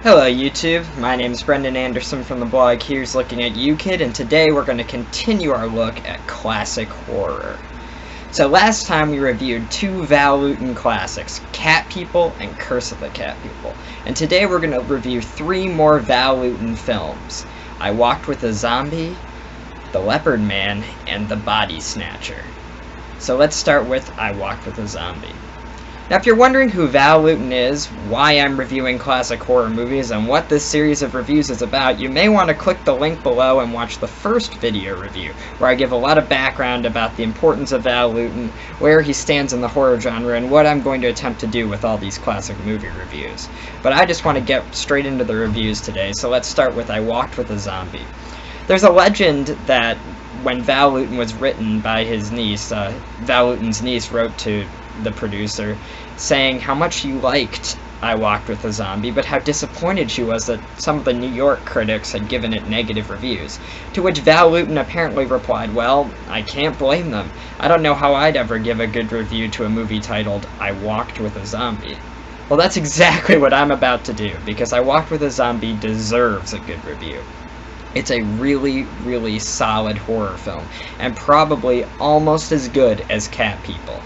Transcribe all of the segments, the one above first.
Hello YouTube, my name is Brendan Anderson from the blog Here's Looking at You Kid, and today we're going to continue our look at classic horror. So last time we reviewed two Val Lewton classics, Cat People and Curse of the Cat People. And today we're going to review three more Val Lewton films. I Walked with a Zombie, The Leopard Man, and The Body Snatcher. So let's start with I Walked with a Zombie. Now, if you're wondering who Val Lewton is, why I'm reviewing classic horror movies, and what this series of reviews is about, you may want to click the link below and watch the first video review, where I give a lot of background about the importance of Val Lewton, where he stands in the horror genre, and what I'm going to attempt to do with all these classic movie reviews. But I just want to get straight into the reviews today, so let's start with I Walked with a Zombie. There's a legend that when Val Lewton was written by his niece, Val Lewton's niece wrote to the producer, saying how much she liked I Walked with a Zombie, but how disappointed she was that some of the New York critics had given it negative reviews. To which Val Lewton apparently replied, "Well, I can't blame them. I don't know how I'd ever give a good review to a movie titled I Walked with a Zombie." Well, that's exactly what I'm about to do, because I Walked with a Zombie deserves a good review. It's a really, really solid horror film, and probably almost as good as Cat People.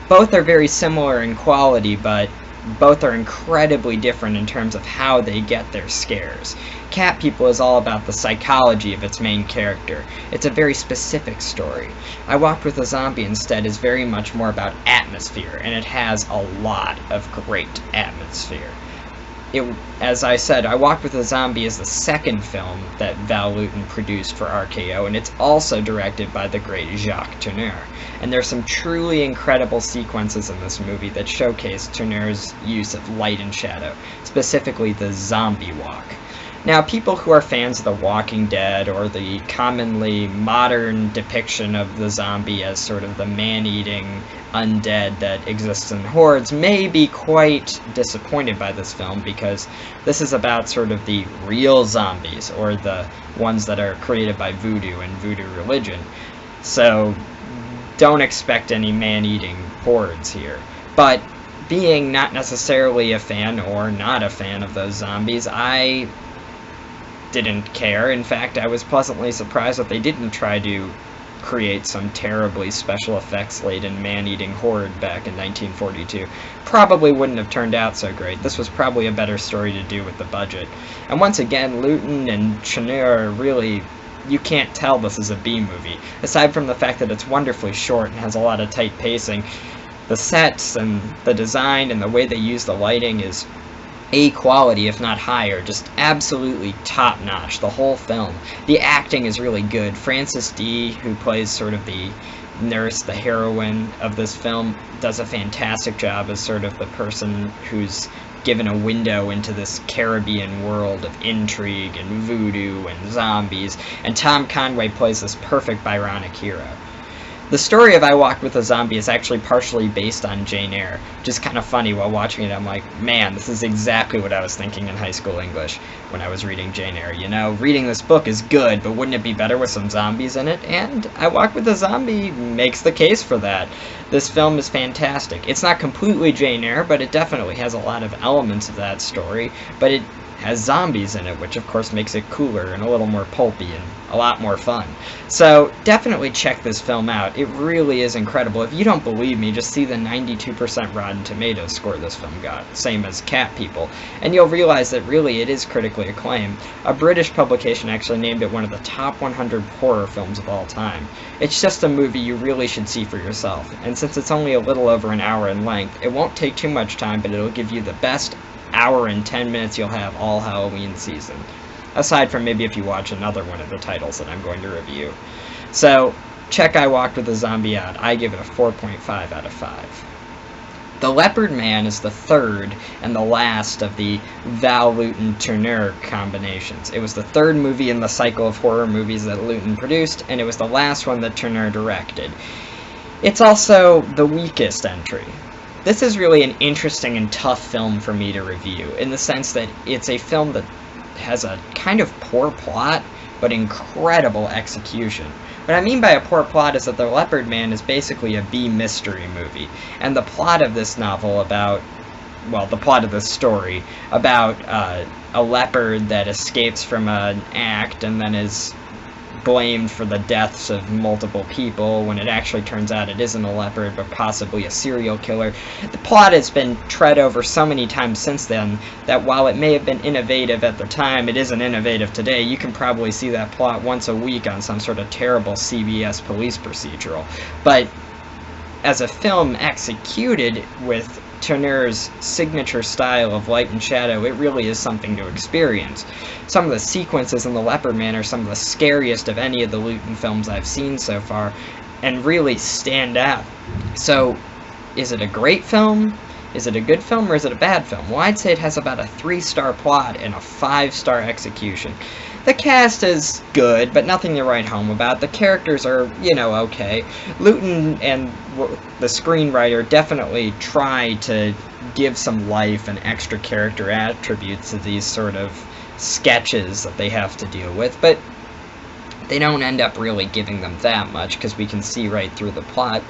Both are very similar in quality, but both are incredibly different in terms of how they get their scares. Cat People is all about the psychology of its main character. It's a very specific story. I Walked with a Zombie instead is very much more about atmosphere, and it has a lot of great atmosphere. As I said, I Walked with a Zombie is the second film that Val Lewton produced for RKO, and it's also directed by the great Jacques Tourneur. And there's some truly incredible sequences in this movie that showcase Tourneur's use of light and shadow, specifically the zombie walk. Now, people who are fans of The Walking Dead, or the commonly modern depiction of the zombie as sort of the man-eating undead that exists in hordes, may be quite disappointed by this film, because this is about sort of the real zombies, or the ones that are created by voodoo and voodoo religion. So don't expect any man-eating hordes here. But being not necessarily a fan or not a fan of those zombies, I didn't care. In fact, I was pleasantly surprised that they didn't try to create some terribly special effects-laden man-eating horde back in 1942. Probably wouldn't have turned out so great. This was probably a better story to do with the budget. And once again, Lewton and Tourneur really, you can't tell this is a B-movie. Aside from the fact that it's wonderfully short and has a lot of tight pacing, the sets and the design and the way they use the lighting is A quality, if not higher, just absolutely top-notch, the whole film. The acting is really good. Frances D, who plays sort of the nurse, the heroine of this film, does a fantastic job as sort of the person who's given a window into this Caribbean world of intrigue and voodoo and zombies, and Tom Conway plays this perfect Byronic hero. The story of I Walked with a Zombie is actually partially based on Jane Eyre, which is kind of funny. While watching it, I'm like, man, this is exactly what I was thinking in high school English when I was reading Jane Eyre. You know, reading this book is good, but wouldn't it be better with some zombies in it? And I Walked with a Zombie makes the case for that. This film is fantastic. It's not completely Jane Eyre, but it definitely has a lot of elements of that story, but it has zombies in it, which of course makes it cooler and a little more pulpy and a lot more fun. So definitely check this film out. It really is incredible. If you don't believe me, just see the 92% Rotten Tomatoes score this film got, same as Cat People, and you'll realize that really it is critically acclaimed. A British publication actually named it one of the top 100 horror films of all time. It's just a movie you really should see for yourself, and since it's only a little over an hour in length, it won't take too much time, but it'll give you the best hour and 10 minutes you'll have all Halloween season, aside from maybe if you watch another one of the titles that I'm going to review. So check I Walked with a Zombie out. I give it a 4.5 out of 5. The Leopard Man is the third and the last of the Val Lewton-Tourneur combinations. It was the third movie in the cycle of horror movies that Lewton produced, and it was the last one that Tourneur directed. It's also the weakest entry. This is really an interesting and tough film for me to review, in the sense that it's a film that has a kind of poor plot, but incredible execution. What I mean by a poor plot is that The Leopard Man is basically a B-mystery movie, and the plot of this novel about well, the plot of the story about a leopard that escapes from an act and then is blamed for the deaths of multiple people when it actually turns out it isn't a leopard but possibly a serial killer. The plot has been tread over so many times since then that while it may have been innovative at the time, it isn't innovative today. You can probably see that plot once a week on some sort of terrible CBS police procedural. But as a film executed with Tourneur's signature style of light and shadow, it really is something to experience. Some of the sequences in The Leopard Man are some of the scariest of any of the Lewton films I've seen so far, and really stand out. So, is it a great film? Is it a good film, or is it a bad film? Well, I'd say it has about a 3-star plot and a 5-star execution. The cast is good, but nothing to write home about. The characters are, you know, okay. Lewton and the screenwriter definitely try to give some life and extra character attributes to these sort of sketches that they have to deal with, but they don't end up really giving them that much, because we can see right through the plot.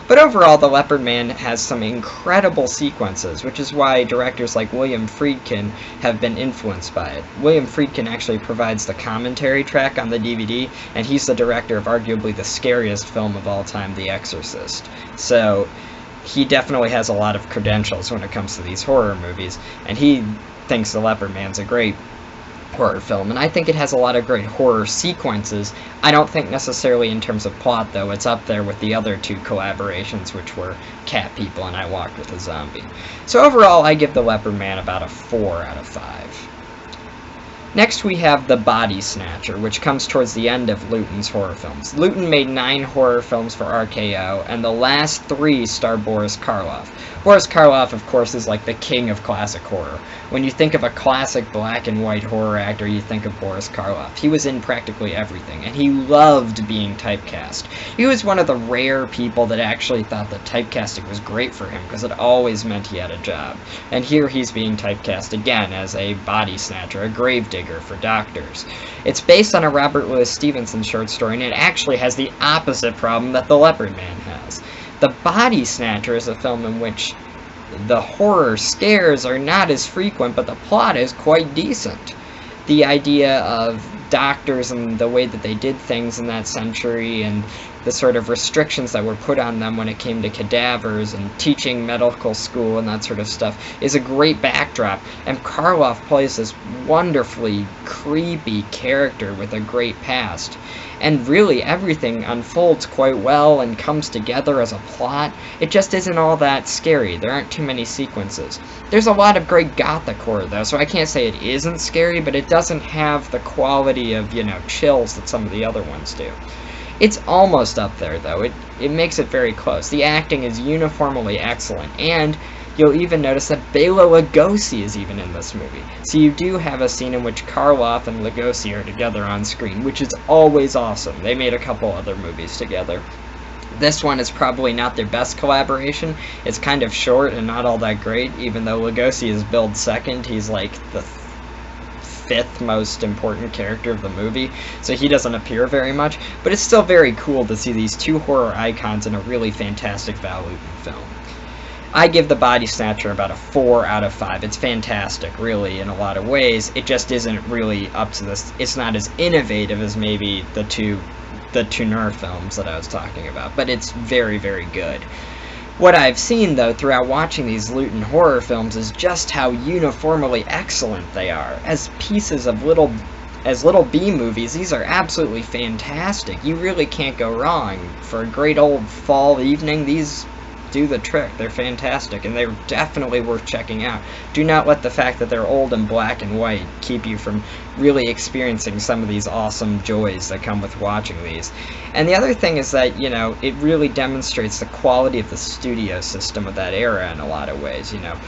But overall, The Leopard Man has some incredible sequences, which is why directors like William Friedkin have been influenced by it. William Friedkin actually provides the commentary track on the DVD, and he's the director of arguably the scariest film of all time, The Exorcist. So he definitely has a lot of credentials when it comes to these horror movies, and he thinks The Leopard Man's a great horror film, and I think it has a lot of great horror sequences. I don't think necessarily in terms of plot, though. It's up there with the other 2 collaborations, which were Cat People and I Walked with a Zombie. So overall, I give The Leopard Man about a 4 out of 5. Next we have The Body Snatcher, which comes towards the end of Lewton's horror films. Lewton made 9 horror films for RKO, and the last 3 star Boris Karloff. Boris Karloff, of course, is like the king of classic horror. When you think of a classic black and white horror actor, you think of Boris Karloff. He was in practically everything, and he loved being typecast. He was one of the rare people that actually thought that typecasting was great for him, because it always meant he had a job. And here he's being typecast again as a body snatcher, a gravedigger for doctors. It's based on a Robert Louis Stevenson short story, and it actually has the opposite problem that The Leopard Man has. The Body Snatcher is a film in which the horror scares are not as frequent, but the plot is quite decent. The idea of doctors and the way that they did things in that century, and the sort of restrictions that were put on them when it came to cadavers and teaching medical school and that sort of stuff, is a great backdrop. And Karloff plays this wonderfully creepy character with a great past. And really, everything unfolds quite well and comes together as a plot. It just isn't all that scary. There aren't too many sequences. There's a lot of great gothic horror, though, so I can't say it isn't scary, but it doesn't have the quality of, you know, chills that some of the other ones do. It's almost up there, though. It makes it very close. The acting is uniformly excellent, and you'll even notice that Bela Lugosi is even in this movie. So you do have a scene in which Karloff and Lugosi are together on screen, which is always awesome. They made a couple other movies together. This one is probably not their best collaboration. It's kind of short and not all that great, even though Lugosi is billed second. He's like the 5th most important character of the movie, so he doesn't appear very much, but it's still very cool to see these 2 horror icons in a really fantastic Val Lewton film. I give The Body Snatcher about a 4 out of 5. It's fantastic, really, in a lot of ways. It just isn't really up to this. It's not as innovative as maybe the Tourneur films that I was talking about, but it's very, very good. What I've seen, though, throughout watching these Lewton horror films is just how uniformly excellent they are. As pieces of little B-movies, these are absolutely fantastic. You really can't go wrong. For a great old fall evening, these do the trick. They're fantastic, and they're definitely worth checking out. Do not let the fact that they're old and black and white keep you from really experiencing some of these awesome joys that come with watching these. And the other thing is that, you know, it really demonstrates the quality of the studio system of that era in a lot of ways, you know.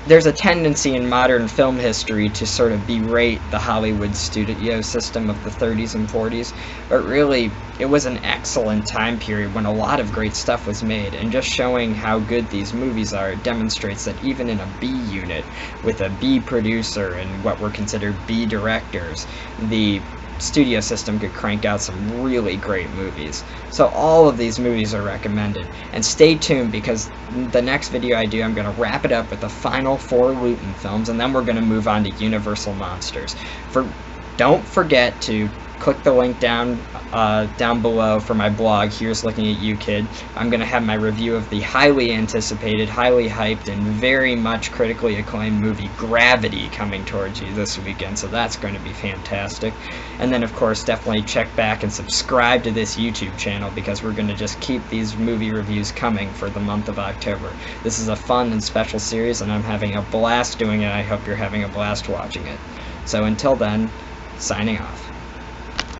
There's a tendency in modern film history to sort of berate the Hollywood studio system of the 30s and 40s, but really, it was an excellent time period when a lot of great stuff was made, and just showing how good these movies are demonstrates that even in a B unit, with a B producer and what were considered B directors, the studio system could crank out some really great movies. So all of these movies are recommended. And stay tuned, because the next video I do, I'm going to wrap it up with the final 4 Luton films, and then we're going to move on to Universal Monsters. Don't forget to click the link down below for my blog, Here's Looking at You Kid. I'm going to have my review of the highly anticipated, highly hyped, and very much critically acclaimed movie Gravity coming towards you this weekend, so that's going to be fantastic. And then, of course, definitely check back and subscribe to this YouTube channel, because we're going to just keep these movie reviews coming for the month of October. This is a fun and special series, and I'm having a blast doing it. I hope you're having a blast watching it. So until then, signing off.